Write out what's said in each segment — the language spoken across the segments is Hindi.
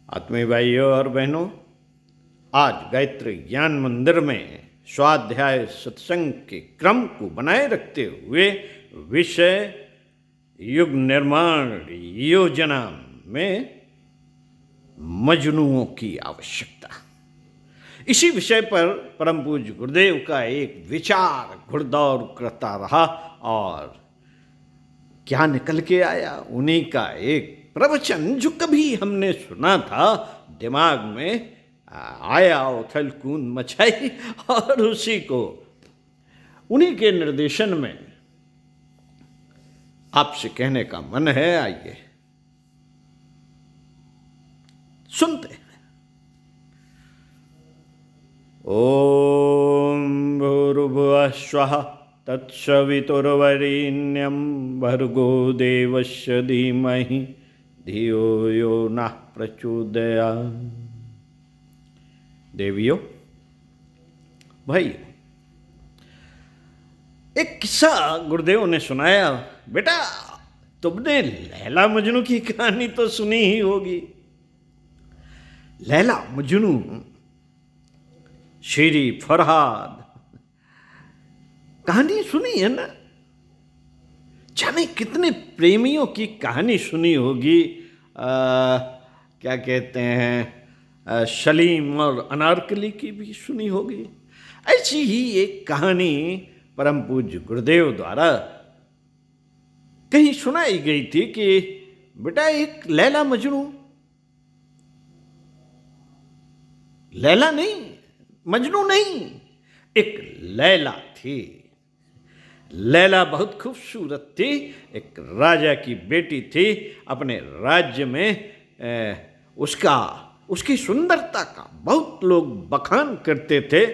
आत्मीय भाइयों और बहनों, आज गायत्री ज्ञान मंदिर में स्वाध्याय सत्संग के क्रम को बनाए रखते हुए विषय युग निर्माण योजना में मजनुओं की आवश्यकता, इसी विषय पर परम पूज्य गुरुदेव का एक विचार घुड़दौड़ करता रहा और क्या निकल के आया। उन्हीं का एक प्रवचन जो कभी हमने सुना था, दिमाग में आया, उथल कूद मचाई और उसी को उन्हीं के निर्देशन में आपसे कहने का मन है। आइए सुनते हैं। ओम भूर्भुवः स्वः तत्सवितुर्वरेण्यं भर्गो देवस्य धीमहि धियो यो नः प्रचोदयात्। देवियों, भाई, एक किस्सा गुरुदेव ने सुनाया। बेटा, तुमने लैला मजनू की कहानी तो सुनी ही होगी। लैला मजनू, शेरी फरहाद, कहानी सुनी है ना। जाने कितने प्रेमियों की कहानी सुनी होगी। क्या कहते हैं, सलीम और अनारकली की भी सुनी होगी। ऐसी ही एक कहानी परम पूज्य गुरुदेव द्वारा कहीं सुनाई गई थी कि बेटा, एक लैला मजनू, लैला नहीं, मजनू नहीं, एक लैला थी। लैला बहुत खूबसूरत थी, एक राजा की बेटी थी। अपने राज्य में उसकी सुंदरता का बहुत लोग बखान करते थे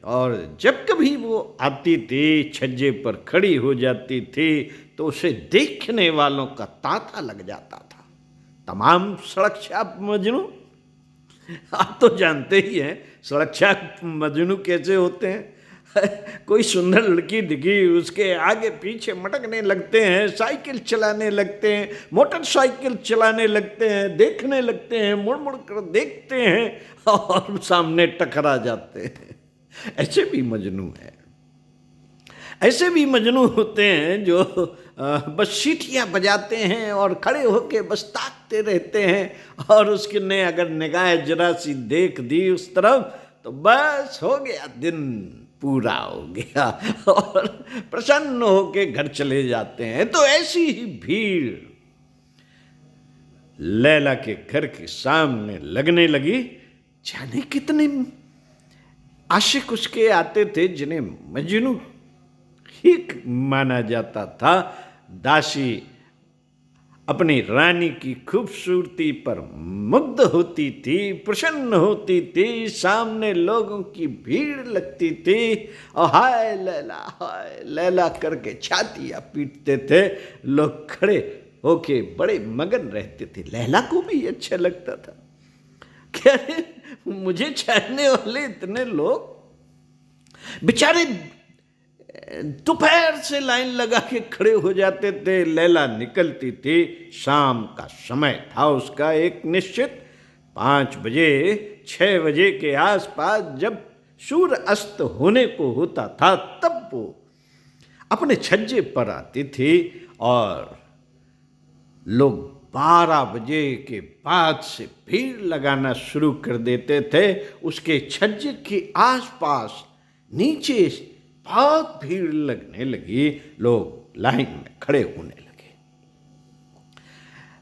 और जब कभी वो आती थी, छज्जे पर खड़ी हो जाती थी, तो उसे देखने वालों का तांता लग जाता था। तमाम सड़क छाप मजनू, आप तो जानते ही हैं सड़क छाप मजनू कैसे होते हैं। कोई सुंदर लड़की दिखी, उसके आगे पीछे मटकने लगते हैं, साइकिल चलाने लगते हैं, मोटरसाइकिल चलाने लगते हैं, देखने लगते हैं, मुड़ मुड़ कर देखते हैं और सामने टकरा जाते हैं। ऐसे भी मजनू हैं। ऐसे भी मजनू होते हैं जो बस सीटियाँ बजाते हैं और खड़े होके बस ताकते रहते हैं और उसकी ने अगर निगाह जरा सी देख दी उस तरफ तो बस हो गया, दिन पूरा हो गया और प्रसन्न होके घर चले जाते हैं। तो ऐसी ही भीड़ लैला के घर के सामने लगने लगी। जाने कितने आशिक उसके आते थे जिन्हें मजनू ही माना जाता था। दासी अपनी रानी की खूबसूरती पर मुग्ध होती थी, प्रसन्न होती थी, सामने लोगों की भीड़ लगती थी और हाय लैला करके छातियाँ पीटते थे। लोग खड़े होके बड़े मगन रहते थे। लैला को भी अच्छा लगता था। क्या मुझे चाहने वाले इतने लोग बेचारे दोपहर से लाइन लगा के खड़े हो जाते थे। लैला निकलती थी, शाम का समय था उसका एक निश्चित 5 बजे 6 बजे के आसपास जब सूर्य अस्त होने को होता था तब वो अपने छज्जे पर आती थी और लोग 12 बजे के बाद से भीड़ लगाना शुरू कर देते थे। उसके छज्जे के आसपास नीचे बहुत भीड़ लगने लगी, लोग लाइन में खड़े होने लगे।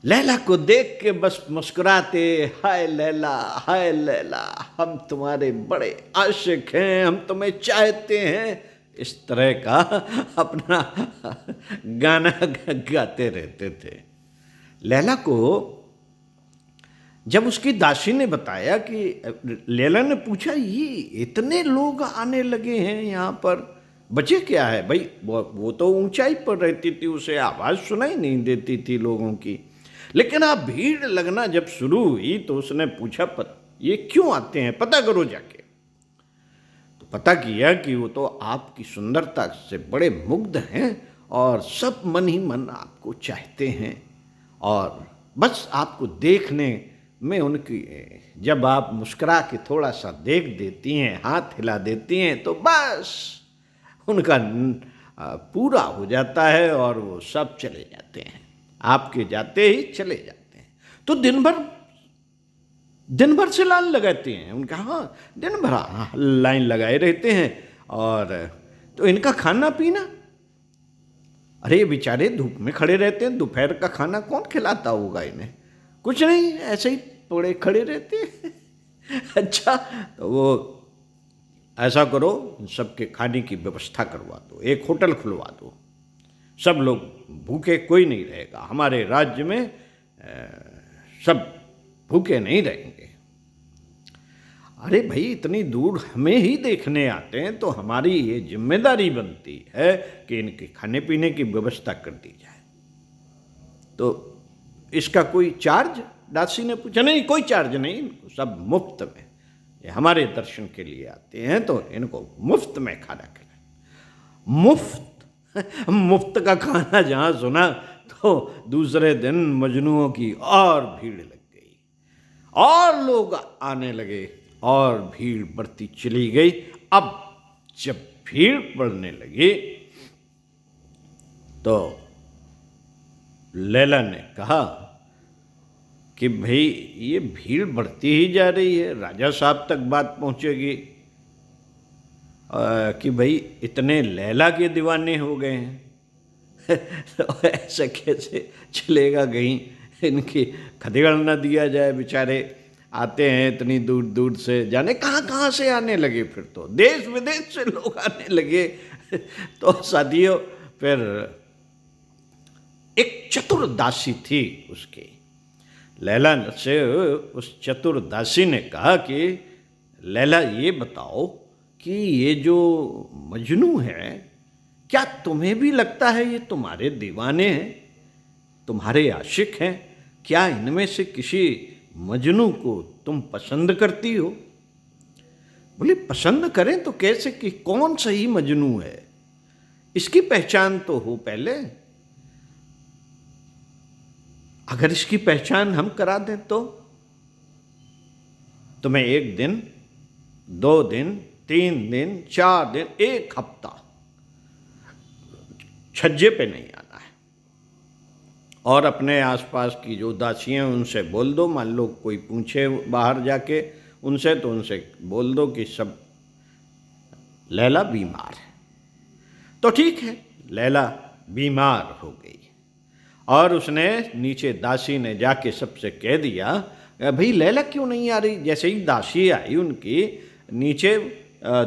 लैला को देख के बस मुस्कुराते, हाय लैला, हम तुम्हारे बड़े आशिक हैं, हम तुम्हें चाहते हैं, इस तरह का अपना गाना गाते रहते थे। लैला को जब उसकी दासी ने बताया कि लैला ने पूछा, ये इतने लोग आने लगे हैं यहाँ पर, बचे क्या है भाई। वो तो ऊंचाई पर रहती थी, उसे आवाज़ सुनाई नहीं देती थी लोगों की, लेकिन आप भीड़ लगना जब शुरू हुई तो उसने पूछा, ये क्यों आते हैं, पता करो जाके। तो पता किया कि वो तो आपकी सुंदरता से बड़े मुग्ध हैं और सब मन ही मन आपको चाहते हैं और बस आपको देखने में उनकी जब आप मुस्कुरा के थोड़ा सा देख देती हैं, हाथ हिला देती हैं, तो बस उनका पूरा हो जाता है और वो सब चले जाते हैं, आपके जाते ही चले जाते हैं। तो दिन भर से लाइन लगाते हैं उनका, हाँ दिन भर लाइन लगाए रहते हैं। और तो इनका खाना पीना, अरे बेचारे धूप में खड़े रहते हैं, दोपहर का खाना कौन खिलाता होगा इन्हें? कुछ नहीं, ऐसे ही थोड़े खड़े रहते हैं। अच्छा, तो वो ऐसा करो, सबके खाने की व्यवस्था करवा दो, एक होटल खुलवा दो, सब लोग भूखे कोई नहीं रहेगा, हमारे राज्य में सब भूखे नहीं रहेंगे। अरे भाई, इतनी दूर हमें ही देखने आते हैं तो हमारी ये जिम्मेदारी बनती है कि इनके खाने पीने की व्यवस्था कर दी जाए। तो इसका कोई चार्ज? दासी ने पूछा। नहीं, कोई चार्ज नहीं, इनको सब मुफ्त में, ये हमारे दर्शन के लिए आते हैं तो इनको मुफ्त में खाना खिलाए। मुफ्त मुफ्त का खाना जहाँ सुना तो दूसरे दिन मजनुओं की और भीड़ लग गई और लोग आने लगे और भीड़ बढ़ती चली गई। अब जब भीड़ बढ़ने लगी तो लैला ने कहा कि भाई ये भीड़ बढ़ती ही जा रही है, राजा साहब तक बात पहुंचेगी कि भाई इतने लैला के दीवाने हो गए हैं। तो ऐसा कैसे चलेगा, कहीं इनकी खदेड़ न दिया जाए। बेचारे आते हैं इतनी दूर दूर से, जाने कहाँ कहाँ से आने लगे, फिर तो देश विदेश से लोग आने लगे। तो साथियों, फिर एक चतुर दासी थी उसकी, लैला से उस चतुर दासी ने कहा कि लैला ये बताओ कि ये जो मजनू है, क्या तुम्हें भी लगता है ये तुम्हारे दीवाने हैं, तुम्हारे आशिक हैं? क्या इनमें से किसी मजनू को तुम पसंद करती हो? बोले पसंद करें तो कैसे, कि कौन सही मजनू है, इसकी पहचान तो हो पहले। अगर इसकी पहचान हम करा दें तो तुम्हें 1 दिन, 2 दिन, 3 दिन, 4 दिन, 1 हफ्ता छज्जे पे नहीं आना है। और अपने आसपास की जो दासियां उनसे बोल दो, मान लो कोई पूछे बाहर जाके उनसे, तो उनसे बोल दो कि सब लैला बीमार है। तो ठीक है, लैला बीमार हो गई और उसने नीचे दासी ने जाके सबसे कह दिया, भाई लैला क्यों नहीं आ रही? जैसे ही दासी आई उनकी नीचे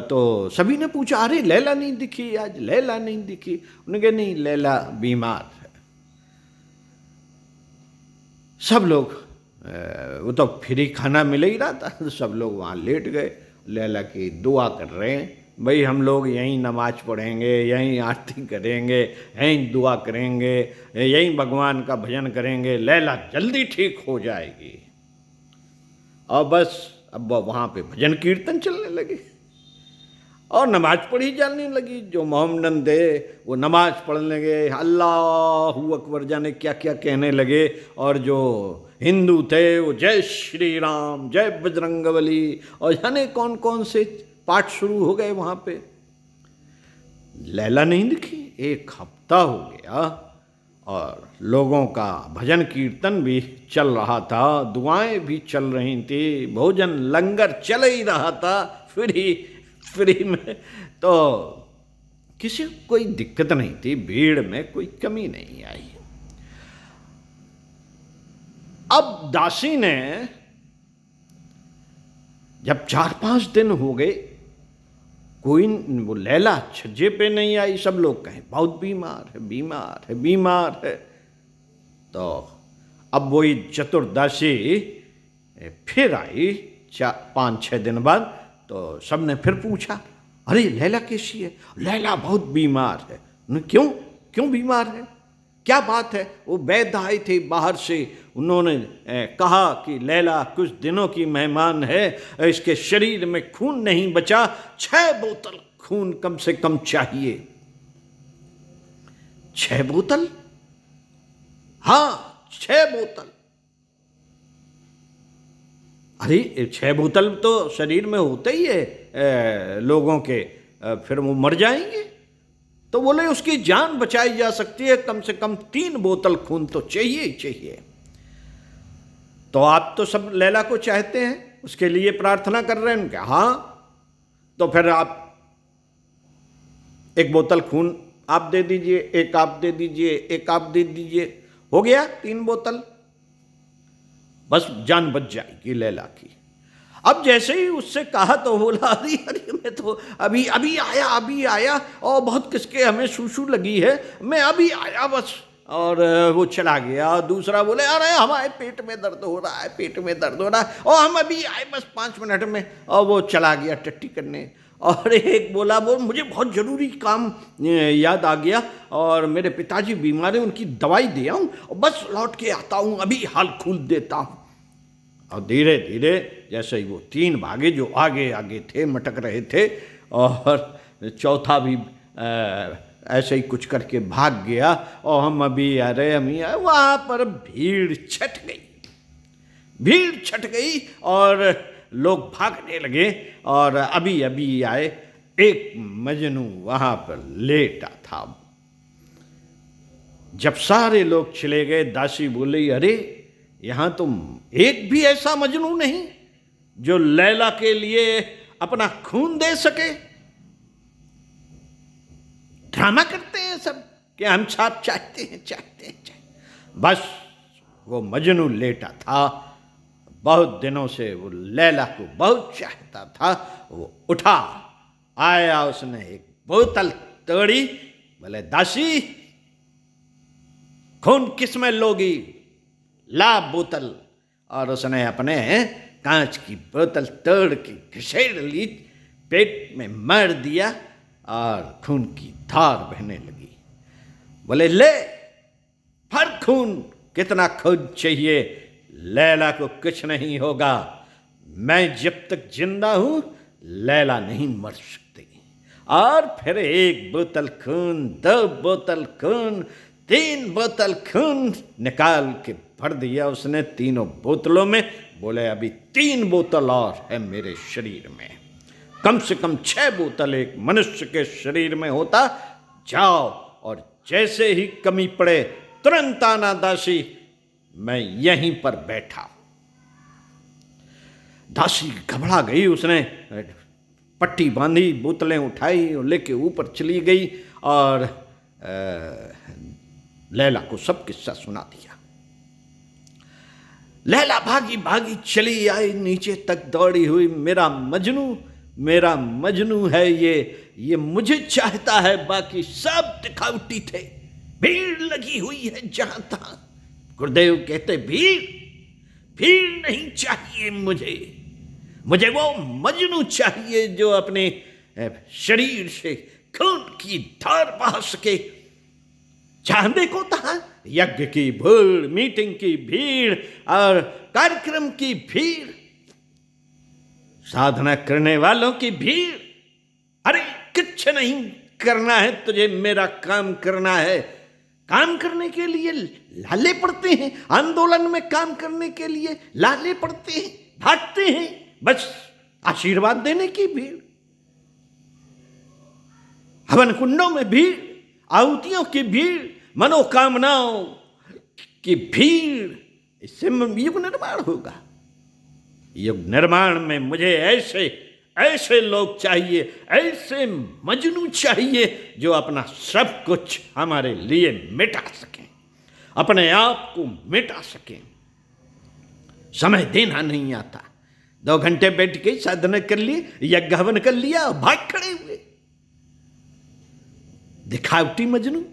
तो सभी ने पूछा, अरे लैला नहीं दिखी आज, लैला नहीं दिखी। उन्होंने कहा नहीं, लैला बीमार है। सब लोग, वो तो फ्री खाना मिल ही रहा था, तो सब लोग वहाँ लेट गए, लैला की दुआ कर रहे हैं, भाई हम लोग यहीं नमाज पढ़ेंगे, यहीं आरती करेंगे, यहीं दुआ करेंगे, यहीं भगवान का भजन करेंगे, लैला जल्दी ठीक हो जाएगी। और बस अब वहाँ पे भजन कीर्तन चलने लगे और नमाज पढ़ी जाने लगी। जो मोहम्मदन थे वो नमाज पढ़ने लगे, अल्लाहू अकबर जाने क्या क्या कहने लगे, और जो हिंदू थे वो जय श्री राम, जय बजरंगबली, और जाने कौन कौन से पाठ शुरू हो गए वहाँ पे। लैला नहीं दिखी, 1 हफ्ता हो गया और लोगों का भजन कीर्तन भी चल रहा था, दुआएं भी चल रही थी, भोजन लंगर चल ही रहा था फ्री में, तो किसी को कोई दिक्कत नहीं थी, भीड़ में कोई कमी नहीं आई। अब दासी ने जब 4-5 दिन हो गए, कोई वो लैला छज्जे पे नहीं आई, सब लोग कहें बहुत बीमार है, बीमार है, बीमार है। तो अब वही चतुर्दासी फिर आई 5-6 दिन बाद, तो सब ने फिर पूछा, अरे लैला कैसी है? लैला बहुत बीमार है। क्यों क्यों बीमार है, क्या बात है? वो वैद्य आए थे बाहर से, उन्होंने कहा कि लैला कुछ दिनों की मेहमान है, इसके शरीर में खून नहीं बचा, 6 बोतल खून कम से कम चाहिए। 6 बोतल? हाँ 6 बोतल। अरे 6 बोतल तो शरीर में होते ही है लोगों के, फिर वो मर जाएंगे। तो बोले उसकी जान बचाई जा सकती है, कम से कम 3 बोतल खून तो चाहिए ही चाहिए। तो आप तो सब लैला को चाहते हैं, उसके लिए प्रार्थना कर रहे हैं उनके, हाँ तो फिर आप 1 बोतल खून आप दे दीजिए, एक आप दे दीजिए, एक आप दे दीजिए, हो गया 3 बोतल, बस जान बच जाएगी लैला की। अब जैसे ही उससे कहा तो बोला अरे अरे मैं तो अभी आया और बहुत किसके हमें सूसू लगी है, मैं अभी आया बस, और वो चला गया। दूसरा बोले अरे हमारे पेट में दर्द हो रहा है, पेट में दर्द हो रहा है, और हम अभी आए बस 5 मिनट में, और वो चला गया टट्टी करने। और एक बोला वो मुझे बहुत ज़रूरी काम याद आ गया और मेरे पिताजी बीमार हैं, उनकी दवाई दे आऊँ और बस लौट के आता हूँ, अभी हाल खूल देता हूँ। और धीरे धीरे जैसे ही वो 3 भागे जो आगे आगे थे, मटक रहे थे, और चौथा भी ऐसे ही कुछ करके भाग गया, और हम अभी आ रहे हम ही आए, वहाँ पर भीड़ छट गई और लोग भागने लगे। और अभी अभी आए, एक मजनू वहाँ पर लेटा था। जब सारे लोग चले गए, दासी बोली अरे यहाँ तुम एक भी ऐसा मजनू नहीं जो लैला के लिए अपना खून दे सके। ड्रामा करते हैं सब कि हम छाप चाहते हैं। बस वो मजनू लेटा था, बहुत दिनों से वो लैला को बहुत चाहता था। वो उठा, आया, उसने एक बोतल तोड़ी, बोले दासी खून किस में लोगी, ला बोतल। और उसने अपने कांच की बोतल तोड़ के घसेड़ ली, पेट में मार दिया और खून की धार बहने लगी। बोले ले भर खून, कितना खून चाहिए, लैला को कुछ नहीं होगा, मैं जब तक जिंदा हूं लैला नहीं मर सकती। और फिर 1 बोतल खून, 2 बोतल खून, 3 बोतल खून निकाल के भर दिया उसने तीनों बोतलों में। बोले अभी 3 बोतल और है मेरे शरीर में, कम से कम 6 बोतल एक मनुष्य के शरीर में होता। जाओ और जैसे ही कमी पड़े तुरंत आना दासी, मैं यहीं पर बैठा। दासी घबरा गई, उसने पट्टी बांधी, बोतलें उठाई और लेके ऊपर चली गई और लैला को सब किस्सा सुना दिया। लैला भागी भागी चली आई, नीचे तक दौड़ी हुई, मेरा मजनू है ये मुझे चाहता है, बाकी सब दिखावटी थे, भीड़ लगी हुई है जहां तहां। गुरुदेव कहते भीड़ नहीं चाहिए मुझे वो मजनू चाहिए जो अपने शरीर से खून की धार बहा सके। चाहने को था यज्ञ की भीड़, मीटिंग की भीड़ और कार्यक्रम की भीड़, साधना करने वालों की भीड़। अरे कुछ नहीं करना है तुझे, मेरा काम करना है। काम करने के लिए लाले पड़ते हैं, आंदोलन में काम करने के लिए लाले पड़ते हैं, भागते हैं, बस आशीर्वाद देने की भीड़। हवन कुंडों में भीड़, आहुतियों की भीड़, मनोकामनाओं की भीड़, इससे युग निर्माण होगा। युग निर्माण में मुझे ऐसे लोग चाहिए, ऐसे मजनू चाहिए जो अपना सब कुछ हमारे लिए मिटा सकें, अपने आप को मिटा सकें। समय देना नहीं आता, 2 घंटे बैठ के साधना कर ली, यज्ञ हवन कर लिया और भाग खड़े हुए। दिखावटी मजनू,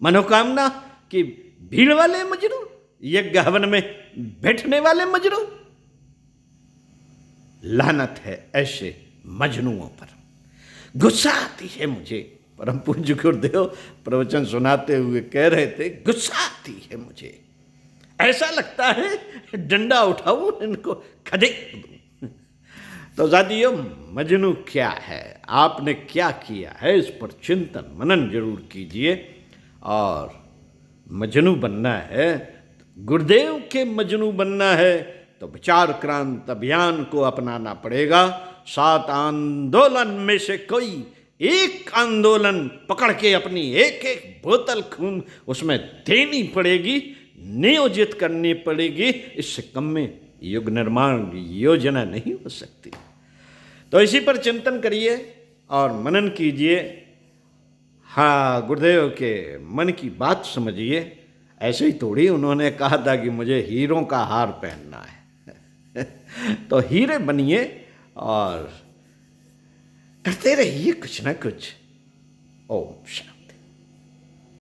मनोकामना की भीड़ वाले मजनू, यज्ञ हवन में बैठने वाले मजनू। लानत है ऐसे मजनुओं पर। गुस्सा आती है मुझे, परम पूज्य गुरुदेव प्रवचन सुनाते हुए कह रहे थे, गुस्सा आती है मुझे, ऐसा लगता है डंडा उठाऊं इनको खदेड़ दूं। तो साथियों, मजनू क्या है, आपने क्या किया है, इस पर चिंतन मनन जरूर कीजिए। और मजनू बनना है गुरुदेव के मजनू बनना है तो विचार क्रांत अभियान को अपनाना पड़ेगा। 7 आंदोलन में से कोई एक आंदोलन पकड़ के अपनी एक एक बोतल खून उसमें देनी पड़ेगी, नियोजित करनी पड़ेगी। इससे कम में युग निर्माण योजना नहीं हो सकती। तो इसी पर चिंतन करिए और मनन कीजिए। हाँ, गुरुदेव के मन की बात समझिए। ऐसे ही थोड़ी उन्होंने कहा था कि मुझे हीरों का हार पहनना है। तो हीरे बनिए और करते रहिए कुछ ना कुछ। ओम शांति।